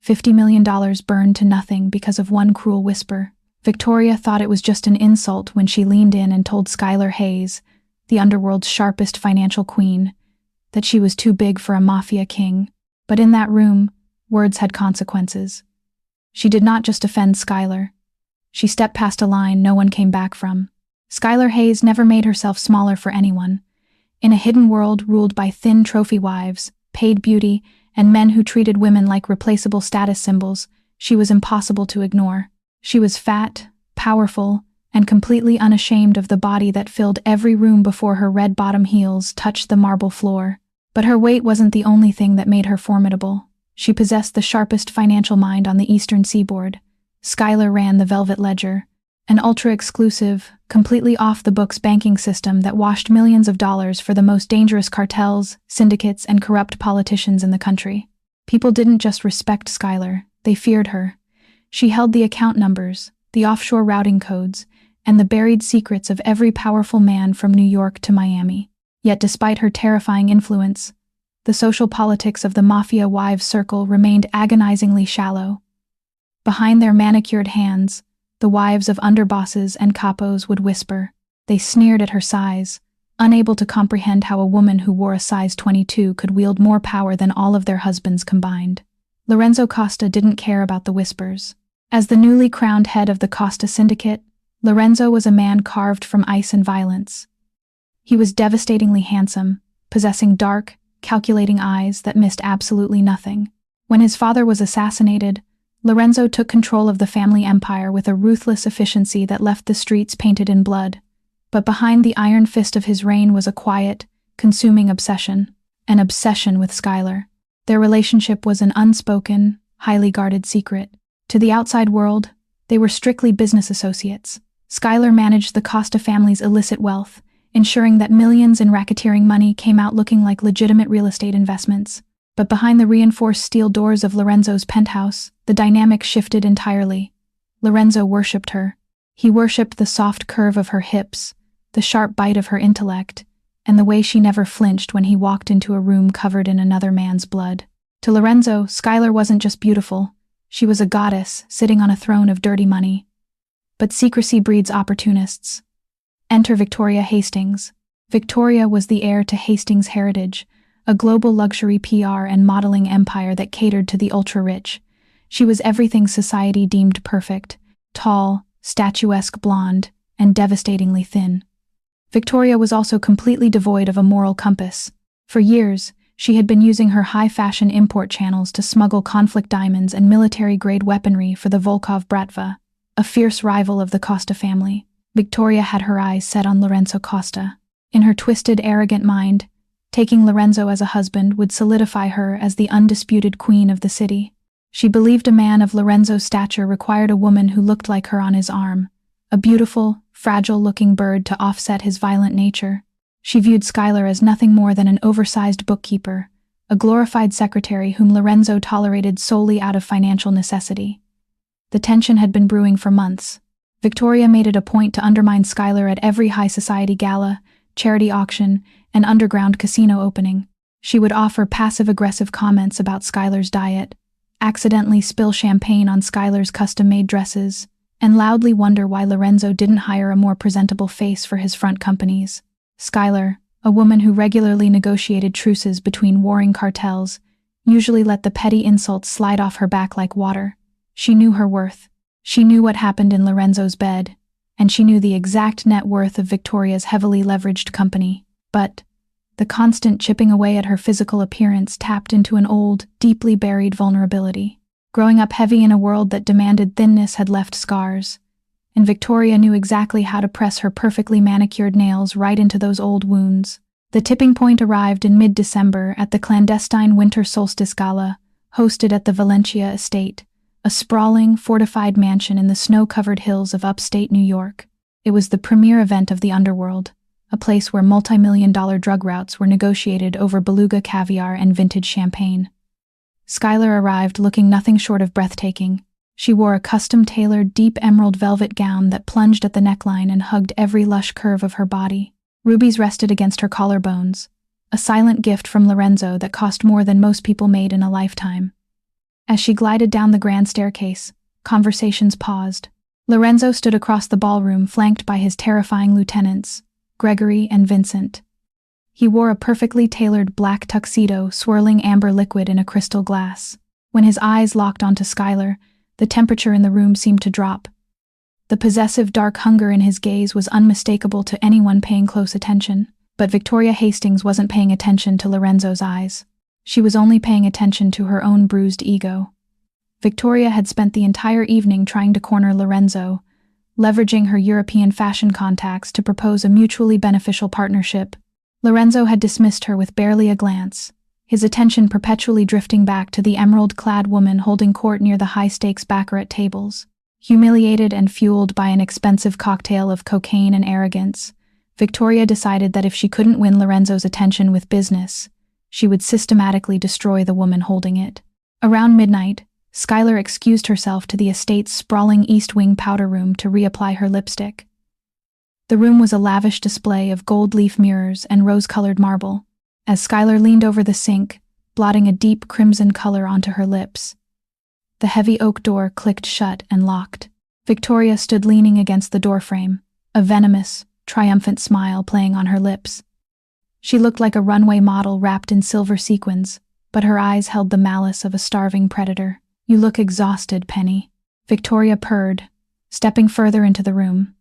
$50 million burned to nothing because of one cruel whisper. Victoria thought it was just an insult when she leaned in and told Skylar Hayes, the underworld's sharpest financial queen, that she was too big for a mafia king. But in that room, words had consequences. She did not just offend Skylar. She stepped past a line no one came back from. Skylar Hayes never made herself smaller for anyone. In a hidden world ruled by thin trophy wives, paid beauty, and men who treated women like replaceable status symbols, she was impossible to ignore. She was fat, powerful, and completely unashamed of the body that filled every room before her red bottom heels touched the marble floor. But her weight wasn't the only thing that made her formidable. She possessed the sharpest financial mind on the eastern seaboard. Skylar ran the Velvet Ledger, an ultra-exclusive, completely off-the-books banking system that washed millions of dollars for the most dangerous cartels, syndicates, and corrupt politicians in the country. People didn't just respect Skylar, they feared her. She held the account numbers, the offshore routing codes, and the buried secrets of every powerful man from New York to Miami. Yet despite her terrifying influence, the social politics of the Mafia wives' circle remained agonizingly shallow. Behind their manicured hands, the wives of underbosses and capos would whisper. They sneered at her size, unable to comprehend how a woman who wore a size 22 could wield more power than all of their husbands combined. Lorenzo Costa didn't care about the whispers. As the newly crowned head of the Costa Syndicate, Lorenzo was a man carved from ice and violence. He was devastatingly handsome, possessing dark, calculating eyes that missed absolutely nothing. When his father was assassinated, Lorenzo took control of the family empire with a ruthless efficiency that left the streets painted in blood. But behind the iron fist of his reign was a quiet, consuming obsession. An obsession with Skylar. Their relationship was an unspoken, highly guarded secret. To the outside world, they were strictly business associates. Skylar managed the Costa family's illicit wealth, ensuring that millions in racketeering money came out looking like legitimate real estate investments. But behind the reinforced steel doors of Lorenzo's penthouse, the dynamic shifted entirely. Lorenzo worshipped her. He worshipped the soft curve of her hips, the sharp bite of her intellect, and the way she never flinched when he walked into a room covered in another man's blood. To Lorenzo, Skylar wasn't just beautiful. She was a goddess, sitting on a throne of dirty money. But secrecy breeds opportunists. Enter Victoria Hastings. Victoria was the heir to Hastings' heritage, a global luxury PR and modeling empire that catered to the ultra-rich. She was everything society deemed perfect: tall, statuesque blonde, and devastatingly thin. Victoria was also completely devoid of a moral compass. For years, she had been using her high-fashion import channels to smuggle conflict diamonds and military-grade weaponry for the Volkov Bratva, a fierce rival of the Costa family. Victoria had her eyes set on Lorenzo Costa. In her twisted, arrogant mind, taking Lorenzo as a husband would solidify her as the undisputed queen of the city. She believed a man of Lorenzo's stature required a woman who looked like her on his arm, a beautiful, fragile-looking bird to offset his violent nature. She viewed Skylar as nothing more than an oversized bookkeeper, a glorified secretary whom Lorenzo tolerated solely out of financial necessity. The tension had been brewing for months. Victoria made it a point to undermine Skylar at every high society gala, charity auction, and underground casino opening. She would offer passive-aggressive comments about Skylar's diet, accidentally spill champagne on Skylar's custom-made dresses, and loudly wonder why Lorenzo didn't hire a more presentable face for his front companies. Skylar, a woman who regularly negotiated truces between warring cartels, usually let the petty insults slide off her back like water. She knew her worth. She knew what happened in Lorenzo's bed, and she knew the exact net worth of Victoria's heavily leveraged company. But the constant chipping away at her physical appearance tapped into an old, deeply buried vulnerability. Growing up heavy in a world that demanded thinness had left scars, and Victoria knew exactly how to press her perfectly manicured nails right into those old wounds. The tipping point arrived in mid-December at the clandestine Winter Solstice Gala, hosted at the Valencia Estate, a sprawling, fortified mansion in the snow-covered hills of upstate New York. It was the premier event of the underworld, a place where multi-million-dollar drug routes were negotiated over beluga caviar and vintage champagne. Skylar arrived looking nothing short of breathtaking. She wore a custom-tailored, deep emerald velvet gown that plunged at the neckline and hugged every lush curve of her body. Rubies rested against her collarbones, a silent gift from Lorenzo that cost more than most people made in a lifetime. As she glided down the grand staircase, conversations paused. Lorenzo stood across the ballroom, flanked by his terrifying lieutenants, Gregory and Vincent. He wore a perfectly tailored black tuxedo, swirling amber liquid in a crystal glass. When his eyes locked onto Skylar, the temperature in the room seemed to drop. The possessive dark hunger in his gaze was unmistakable to anyone paying close attention. But Victoria Hastings wasn't paying attention to Lorenzo's eyes. She was only paying attention to her own bruised ego. Victoria had spent the entire evening trying to corner Lorenzo, leveraging her European fashion contacts to propose a mutually beneficial partnership. Lorenzo had dismissed her with barely a glance, his attention perpetually drifting back to the emerald-clad woman holding court near the high-stakes baccarat tables. Humiliated and fueled by an expensive cocktail of cocaine and arrogance, Victoria decided that if she couldn't win Lorenzo's attention with business, she would systematically destroy the woman holding it. Around midnight, Skylar excused herself to the estate's sprawling East Wing powder room to reapply her lipstick. The room was a lavish display of gold leaf mirrors and rose-colored marble. As Skylar leaned over the sink, blotting a deep crimson color onto her lips, the heavy oak door clicked shut and locked. Victoria stood leaning against the doorframe, a venomous, triumphant smile playing on her lips. She looked like a runway model wrapped in silver sequins, but her eyes held the malice of a starving predator. "You look exhausted, Penny," Victoria purred, stepping further into the room.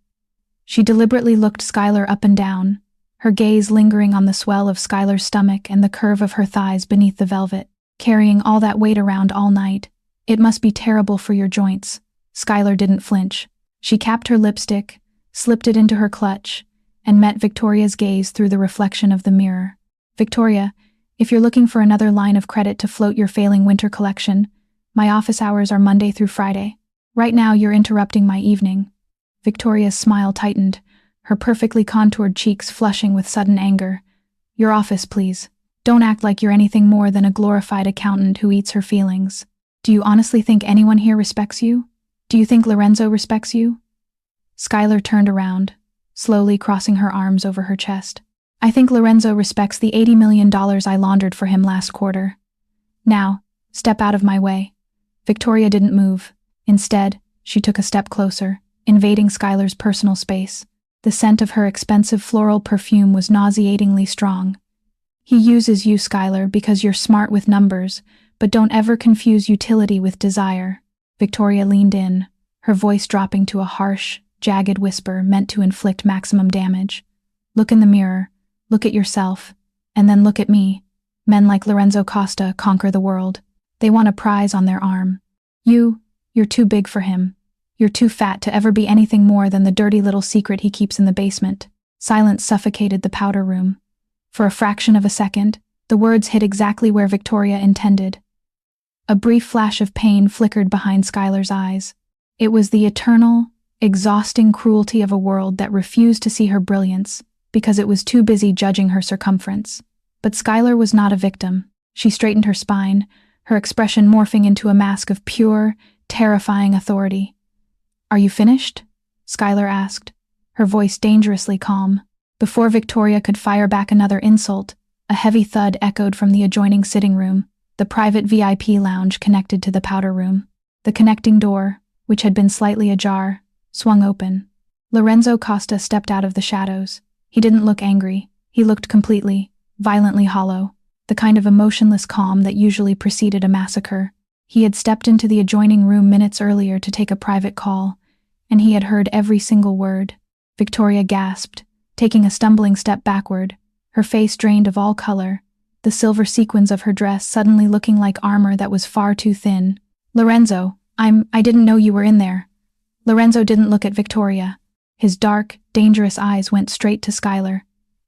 She deliberately looked Skylar up and down, her gaze lingering on the swell of Skylar's stomach and the curve of her thighs beneath the velvet. "Carrying all that weight around all night. It must be terrible for your joints." Skylar didn't flinch. She capped her lipstick, slipped it into her clutch, and met Victoria's gaze through the reflection of the mirror. "Victoria, if you're looking for another line of credit to float your failing winter collection, my office hours are Monday through Friday. Right now you're interrupting my evening." Victoria's smile tightened, her perfectly contoured cheeks flushing with sudden anger. "Your office, please. Don't act like you're anything more than a glorified accountant who eats her feelings. Do you honestly think anyone here respects you? Do you think Lorenzo respects you?" Skylar turned around, slowly crossing her arms over her chest. "I think Lorenzo respects the $80 million I laundered for him last quarter. Now, step out of my way." Victoria didn't move. Instead, she took a step closer, invading Skylar's personal space. The scent of her expensive floral perfume was nauseatingly strong. "He uses you, Skylar, because you're smart with numbers, but don't ever confuse utility with desire." Victoria leaned in, her voice dropping to a harsh, jagged whisper meant to inflict maximum damage. "Look in the mirror, look at yourself, and then look at me. Men like Lorenzo Costa conquer the world. They want a prize on their arm. You're too big for him. You're too fat to ever be anything more than the dirty little secret he keeps in the basement." Silence suffocated the powder room. For a fraction of a second, the words hit exactly where Victoria intended. A brief flash of pain flickered behind Skylar's eyes. It was the eternal, exhausting cruelty of a world that refused to see her brilliance because it was too busy judging her circumference. But Skylar was not a victim. She straightened her spine, her expression morphing into a mask of pure, terrifying authority. "Are you finished?" Skylar asked, her voice dangerously calm. Before Victoria could fire back another insult, a heavy thud echoed from the adjoining sitting room, the private VIP lounge connected to the powder room. The connecting door, which had been slightly ajar, swung open. Lorenzo Costa stepped out of the shadows. He didn't look angry. He looked completely, violently hollow, the kind of emotionless calm that usually preceded a massacre. He had stepped into the adjoining room minutes earlier to take a private call, and he had heard every single word. Victoria gasped, taking a stumbling step backward, her face drained of all color, the silver sequins of her dress suddenly looking like armor that was far too thin. "Lorenzo, I didn't know you were in there." Lorenzo didn't look at Victoria. His dark, dangerous eyes went straight to Skylar.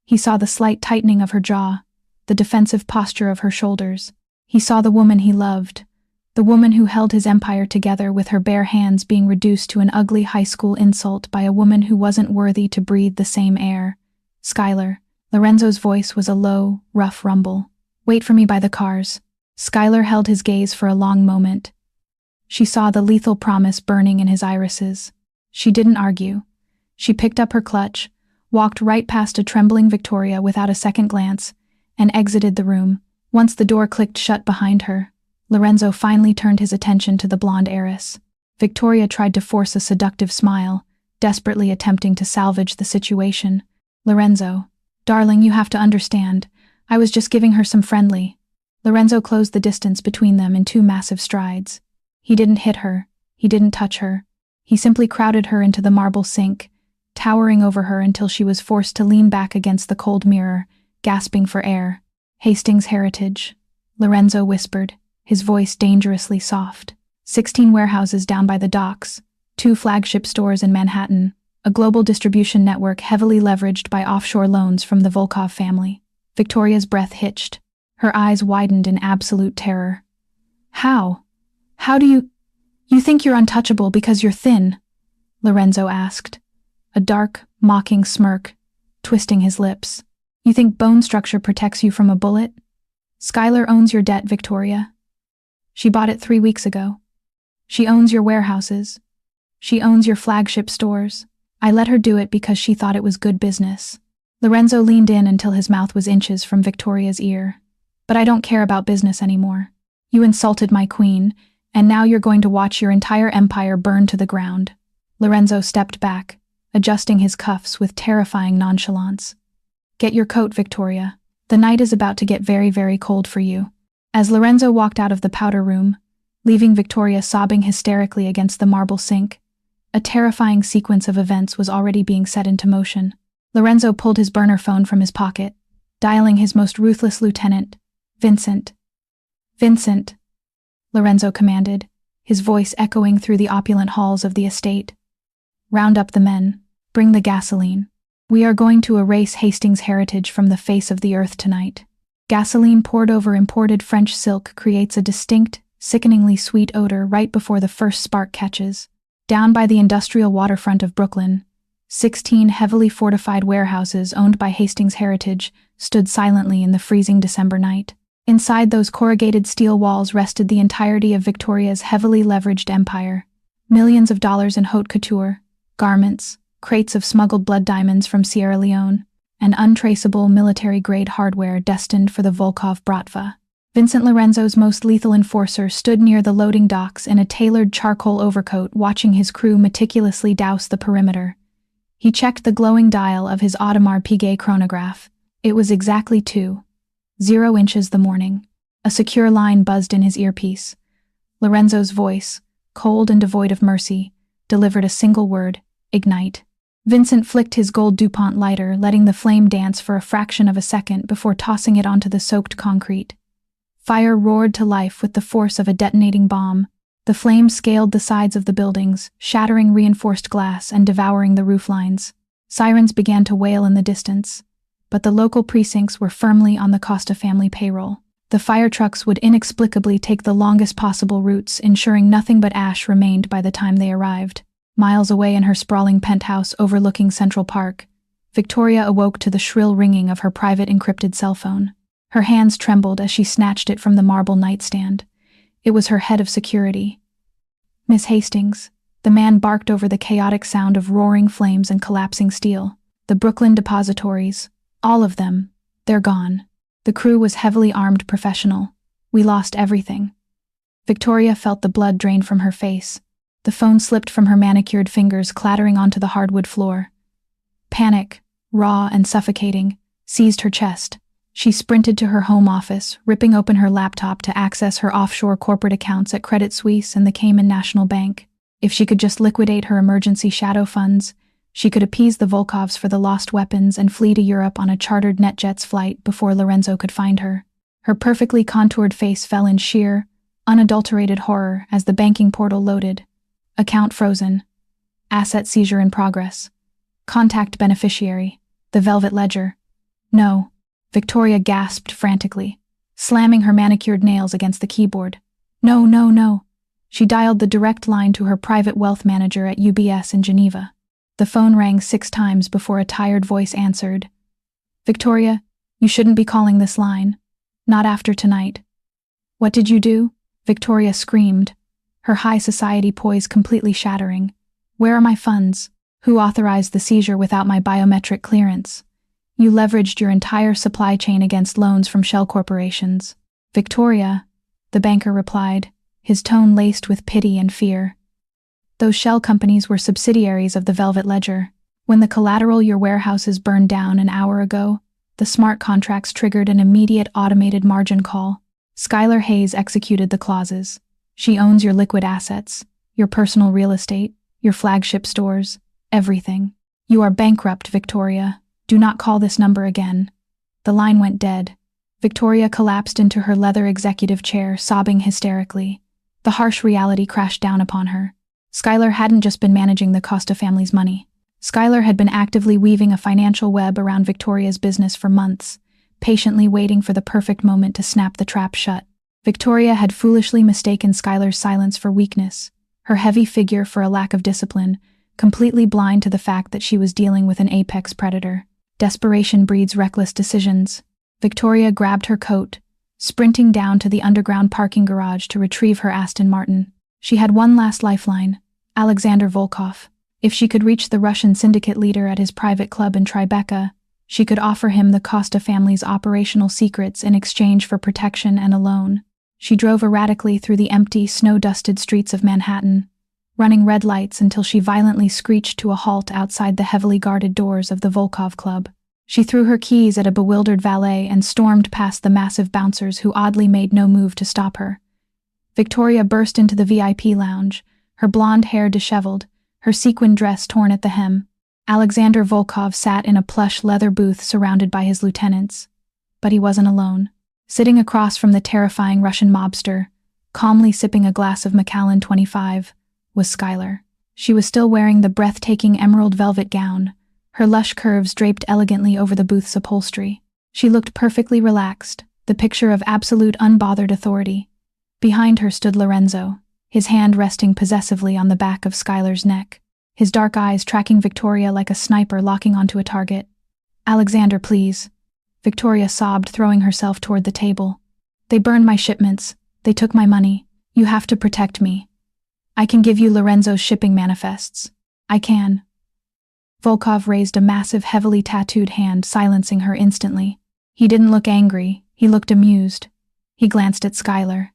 He saw the slight tightening of her jaw, the defensive posture of her shoulders. He saw the woman he loved, the woman who held his empire together with her bare hands being reduced to an ugly high school insult by a woman who wasn't worthy to breathe the same air. "Skylar." Lorenzo's voice was a low, rough rumble. "Wait for me by the cars." Skylar held his gaze for a long moment. She saw the lethal promise burning in his irises. She didn't argue. She picked up her clutch, walked right past a trembling Victoria without a second glance, and exited the room. Once the door clicked shut behind her, Lorenzo finally turned his attention to the blonde heiress. Victoria tried to force a seductive smile, desperately attempting to salvage the situation. Lorenzo, darling, you have to understand. I was just giving her some friendly. Lorenzo closed the distance between them in 2 massive strides. He didn't hit her. He didn't touch her. He simply crowded her into the marble sink, towering over her until she was forced to lean back against the cold mirror, gasping for air. Hastings Heritage, Lorenzo whispered, his voice dangerously soft. 16 warehouses down by the docks, 2 flagship stores in Manhattan, a global distribution network heavily leveraged by offshore loans from the Volkov family. Victoria's breath hitched. Her eyes widened in absolute terror. How? How do you think you're untouchable because you're thin? Lorenzo asked, a dark, mocking smirk, twisting his lips. You think bone structure protects you from a bullet? Skylar owns your debt, Victoria. She bought it 3 weeks ago. She owns your warehouses. She owns your flagship stores. I let her do it because she thought it was good business. Lorenzo leaned in until his mouth was inches from Victoria's ear. But I don't care about business anymore. You insulted my queen, and now you're going to watch your entire empire burn to the ground. Lorenzo stepped back, adjusting his cuffs with terrifying nonchalance. Get your coat, Victoria. The night is about to get very, very cold for you. As Lorenzo walked out of the powder room, leaving Victoria sobbing hysterically against the marble sink, a terrifying sequence of events was already being set into motion. Lorenzo pulled his burner phone from his pocket, dialing his most ruthless lieutenant, Vincent. Vincent, Lorenzo commanded, his voice echoing through the opulent halls of the estate. Round up the men. Bring the gasoline. We are going to erase Hastings Heritage from the face of the earth tonight. Gasoline poured over imported French silk creates a distinct, sickeningly sweet odor right before the first spark catches. Down by the industrial waterfront of Brooklyn, 16 heavily fortified warehouses owned by Hastings Heritage stood silently in the freezing December night. Inside those corrugated steel walls rested the entirety of Victoria's heavily leveraged empire. Millions of dollars in haute couture, garments, crates of smuggled blood diamonds from Sierra Leone, and untraceable military-grade hardware destined for the Volkov Bratva. Vincent Lorenzo's most lethal enforcer stood near the loading docks in a tailored charcoal overcoat, watching his crew meticulously douse the perimeter. He checked the glowing dial of his Audemars Piguet chronograph. It was exactly 2:00 inches the morning. A secure line buzzed in his earpiece. Lorenzo's voice, cold and devoid of mercy, delivered a single word: ignite. Vincent flicked his gold DuPont lighter, letting the flame dance for a fraction of a second before tossing it onto the soaked concrete. Fire roared to life with the force of a detonating bomb. The flames scaled the sides of the buildings, shattering reinforced glass and devouring the roof lines. Sirens began to wail in the distance, but the local precincts were firmly on the Costa family payroll. The fire trucks would inexplicably take the longest possible routes, ensuring nothing but ash remained by the time they arrived. Miles away in her sprawling penthouse overlooking Central Park, Victoria awoke to the shrill ringing of her private encrypted cell phone. Her hands trembled as she snatched it from the marble nightstand. It was her head of security. Miss Hastings. The man barked over the chaotic sound of roaring flames and collapsing steel. The Brooklyn depositories, all of them, they're gone. The crew was heavily armed professional. We lost everything. Victoria felt the blood drain from her face. The phone slipped from her manicured fingers, clattering onto the hardwood floor. Panic, raw and suffocating, seized her chest. She sprinted to her home office, ripping open her laptop to access her offshore corporate accounts at Credit Suisse and the Cayman National Bank. If she could just liquidate her emergency shadow funds, she could appease the Volkovs for the lost weapons and flee to Europe on a chartered NetJets flight before Lorenzo could find her. Her perfectly contoured face fell in sheer, unadulterated horror as the banking portal loaded. Account frozen. Asset seizure in progress. Contact beneficiary. The Velvet Ledger. No. Victoria gasped frantically, slamming her manicured nails against the keyboard. No, no, no. She dialed the direct line to her private wealth manager at UBS in Geneva. The phone rang 6 times before a tired voice answered. Victoria, you shouldn't be calling this line. Not after tonight. What did you do? Victoria screamed, her high society poise completely shattering. Where are my funds? Who authorized the seizure without my biometric clearance? You leveraged your entire supply chain against loans from shell corporations. Victoria, the banker replied, his tone laced with pity and fear. Those shell companies were subsidiaries of the Velvet Ledger. When the collateral your warehouses burned down an hour ago, the smart contracts triggered an immediate automated margin call. Skylar Hayes executed the clauses. She owns your liquid assets, your personal real estate, your flagship stores, everything. You are bankrupt, Victoria. Do not call this number again. The line went dead. Victoria collapsed into her leather executive chair, sobbing hysterically. The harsh reality crashed down upon her. Skylar hadn't just been managing the Costa family's money. Skylar had been actively weaving a financial web around Victoria's business for months, patiently waiting for the perfect moment to snap the trap shut. Victoria had foolishly mistaken Skylar's silence for weakness, her heavy figure for a lack of discipline, completely blind to the fact that she was dealing with an apex predator. Desperation breeds reckless decisions. Victoria grabbed her coat, sprinting down to the underground parking garage to retrieve her Aston Martin. She had one last lifeline, Alexander Volkov. If she could reach the Russian syndicate leader at his private club in Tribeca, she could offer him the Costa family's operational secrets in exchange for protection and a loan. She drove erratically through the empty, snow-dusted streets of Manhattan, running red lights until she violently screeched to a halt outside the heavily guarded doors of the Volkov Club. She threw her keys at a bewildered valet and stormed past the massive bouncers who oddly made no move to stop her. Victoria burst into the VIP lounge, her blonde hair disheveled, her sequin dress torn at the hem. Alexander Volkov sat in a plush leather booth surrounded by his lieutenants. But he wasn't alone. Sitting across from the terrifying Russian mobster, calmly sipping a glass of Macallan 25, was Skylar. She was still wearing the breathtaking emerald velvet gown, her lush curves draped elegantly over the booth's upholstery. She looked perfectly relaxed, the picture of absolute unbothered authority. Behind her stood Lorenzo, his hand resting possessively on the back of Skylar's neck, his dark eyes tracking Victoria like a sniper locking onto a target. "Alexander, please." Victoria sobbed, throwing herself toward the table. "They burned my shipments. They took my money. You have to protect me. I can give you Lorenzo's shipping manifests. I can." Volkov raised a massive, heavily tattooed hand, silencing her instantly. He didn't look angry, he looked amused. He glanced at Skylar.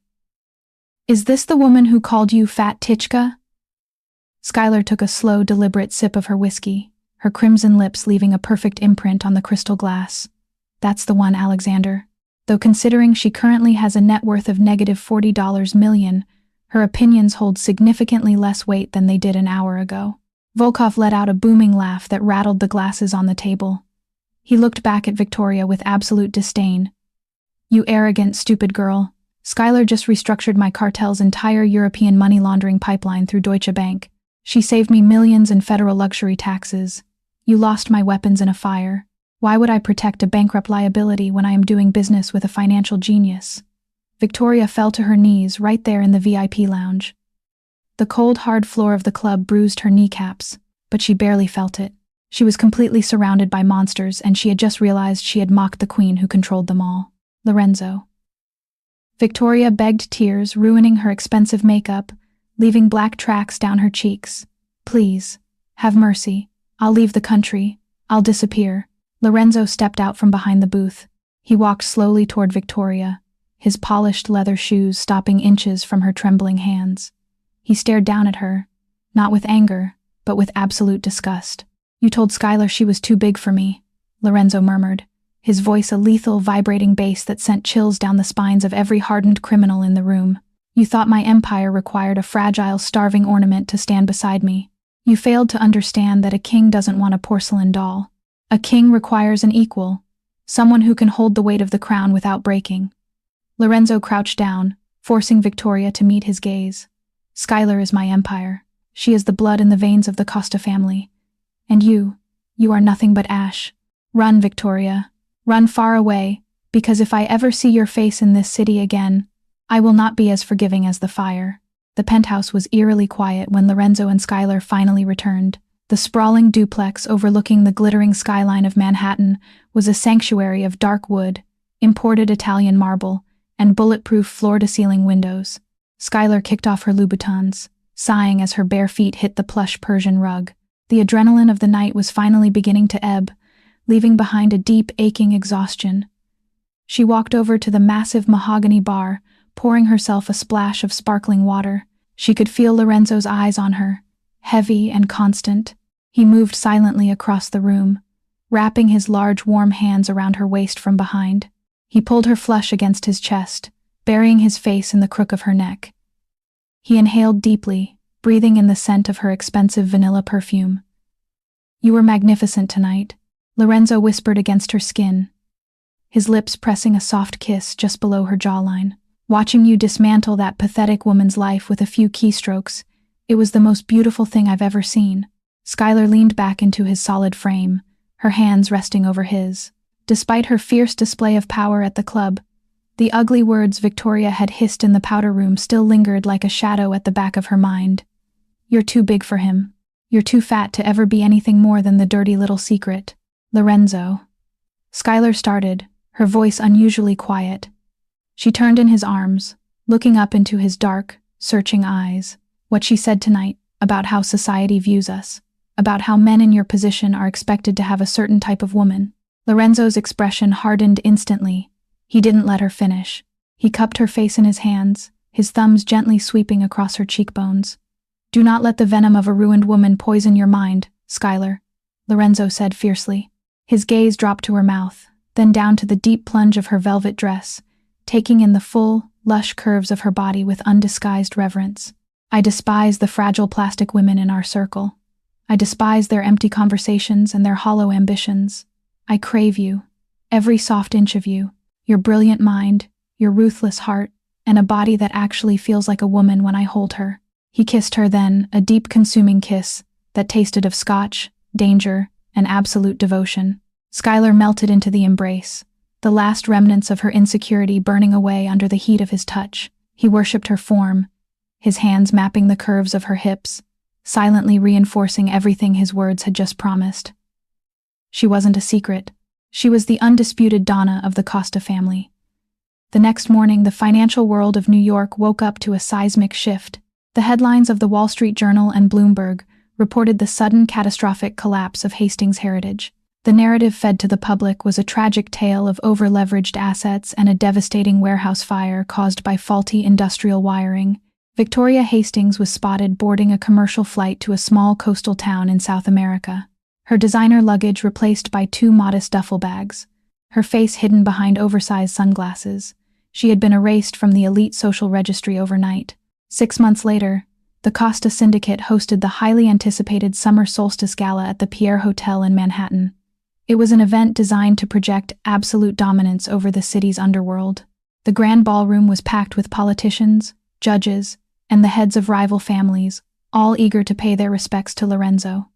"Is this the woman who called you Fat Titchka?" Skylar took a slow, deliberate sip of her whiskey, her crimson lips leaving a perfect imprint on the crystal glass. "That's the one, Alexander. Though considering she currently has a net worth of -$40 million, her opinions hold significantly less weight than they did an hour ago." Volkov let out a booming laugh that rattled the glasses on the table. He looked back at Victoria with absolute disdain. "You arrogant, stupid girl. Skylar just restructured my cartel's entire European money laundering pipeline through Deutsche Bank. She saved me millions in federal luxury taxes. You lost my weapons in a fire. Why would I protect a bankrupt liability when I am doing business with a financial genius?" Victoria fell to her knees right there in the VIP lounge. The cold, hard floor of the club bruised her kneecaps, but she barely felt it. She was completely surrounded by monsters, and she had just realized she had mocked the queen who controlled them all. Lorenzo. Victoria begged tears, ruining her expensive makeup, leaving black tracks down her cheeks. "Please, have mercy. I'll leave the country. I'll disappear." Lorenzo stepped out from behind the booth. He walked slowly toward Victoria, his polished leather shoes stopping inches from her trembling hands. He stared down at her, not with anger, but with absolute disgust. "You told Skylar she was too big for me," Lorenzo murmured, his voice a lethal, vibrating bass that sent chills down the spines of every hardened criminal in the room. "You thought my empire required a fragile, starving ornament to stand beside me. You failed to understand that a king doesn't want a porcelain doll. A king requires an equal, someone who can hold the weight of the crown without breaking." Lorenzo crouched down, forcing Victoria to meet his gaze. "Skylar is my empire. She is the blood in the veins of the Costa family. And you are nothing but ash. Run, Victoria. Run far away, because if I ever see your face in this city again, I will not be as forgiving as the fire." The penthouse was eerily quiet when Lorenzo and Skylar finally returned. The sprawling duplex overlooking the glittering skyline of Manhattan was a sanctuary of dark wood, imported Italian marble, and bulletproof floor-to-ceiling windows. Skylar kicked off her Louboutins, sighing as her bare feet hit the plush Persian rug. The adrenaline of the night was finally beginning to ebb, leaving behind a deep, aching exhaustion. She walked over to the massive mahogany bar, pouring herself a splash of sparkling water. She could feel Lorenzo's eyes on her, heavy and constant. He moved silently across the room, wrapping his large warm hands around her waist from behind. He pulled her flush against his chest, burying his face in the crook of her neck. He inhaled deeply, breathing in the scent of her expensive vanilla perfume. "You were magnificent tonight," Lorenzo whispered against her skin, his lips pressing a soft kiss just below her jawline. "Watching you dismantle that pathetic woman's life with a few keystrokes, it was the most beautiful thing I've ever seen." Skylar leaned back into his solid frame, her hands resting over his. Despite her fierce display of power at the club, the ugly words Victoria had hissed in the powder room still lingered like a shadow at the back of her mind. "You're too big for him. You're too fat to ever be anything more than the dirty little secret." "Lorenzo." Skylar started, her voice unusually quiet. She turned in his arms, looking up into his dark, searching eyes. "What she said tonight, about how society views us, about how men in your position are expected to have a certain type of woman." Lorenzo's expression hardened instantly. He didn't let her finish. He cupped her face in his hands, his thumbs gently sweeping across her cheekbones. "Do not let the venom of a ruined woman poison your mind, Skylar," Lorenzo said fiercely. His gaze dropped to her mouth, then down to the deep plunge of her velvet dress, taking in the full, lush curves of her body with undisguised reverence. "I despise the fragile plastic women in our circle. I despise their empty conversations and their hollow ambitions. I crave you, every soft inch of you, your brilliant mind, your ruthless heart, and a body that actually feels like a woman when I hold her." He kissed her then, a deep consuming kiss that tasted of scotch, danger, and absolute devotion. Skylar melted into the embrace, the last remnants of her insecurity burning away under the heat of his touch. He worshipped her form, his hands mapping the curves of her hips, silently reinforcing everything his words had just promised. She wasn't a secret. She was the undisputed Donna of the Costa family. The next morning, the financial world of New York woke up to a seismic shift. The headlines of the Wall Street Journal and Bloomberg reported the sudden catastrophic collapse of Hastings Heritage. The narrative fed to the public was a tragic tale of over-leveraged assets and a devastating warehouse fire caused by faulty industrial wiring. Victoria Hastings was spotted boarding a commercial flight to a small coastal town in South America, her designer luggage replaced by 2 modest duffel bags, her face hidden behind oversized sunglasses. She had been erased from the elite social registry overnight. 6 months later, the Costa Syndicate hosted the highly anticipated Summer Solstice Gala at the Pierre Hotel in Manhattan. It was an event designed to project absolute dominance over the city's underworld. The grand ballroom was packed with politicians, judges, and the heads of rival families, all eager to pay their respects to Lorenzo.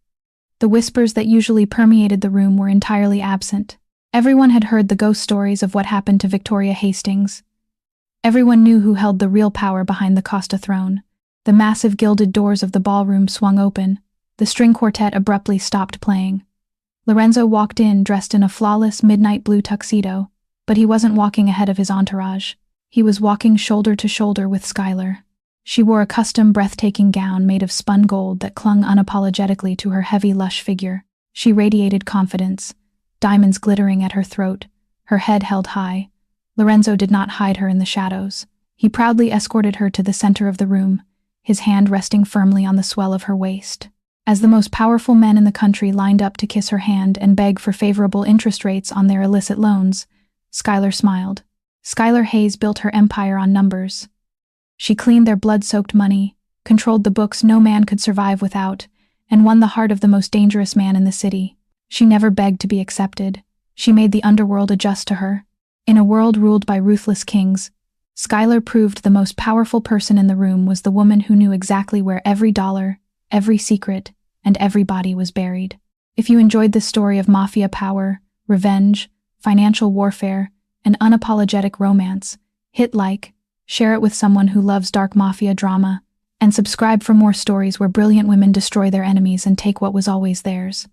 The whispers that usually permeated the room were entirely absent. Everyone had heard the ghost stories of what happened to Victoria Hastings. Everyone knew who held the real power behind the Costa throne. The massive gilded doors of the ballroom swung open. The string quartet abruptly stopped playing. Lorenzo walked in dressed in a flawless midnight blue tuxedo, but he wasn't walking ahead of his entourage. He was walking shoulder to shoulder with Skylar. She wore a custom breathtaking gown made of spun gold that clung unapologetically to her heavy, lush figure. She radiated confidence, diamonds glittering at her throat, her head held high. Lorenzo did not hide her in the shadows. He proudly escorted her to the center of the room, his hand resting firmly on the swell of her waist. As the most powerful men in the country lined up to kiss her hand and beg for favorable interest rates on their illicit loans, Skylar smiled. Skylar Hayes built her empire on numbers. She cleaned their blood-soaked money, controlled the books no man could survive without, and won the heart of the most dangerous man in the city. She never begged to be accepted. She made the underworld adjust to her. In a world ruled by ruthless kings, Skylar proved the most powerful person in the room was the woman who knew exactly where every dollar, every secret, and every body was buried. If you enjoyed this story of mafia power, revenge, financial warfare, and unapologetic romance, hit like, share it with someone who loves dark mafia drama, and subscribe for more stories where brilliant women destroy their enemies and take what was always theirs.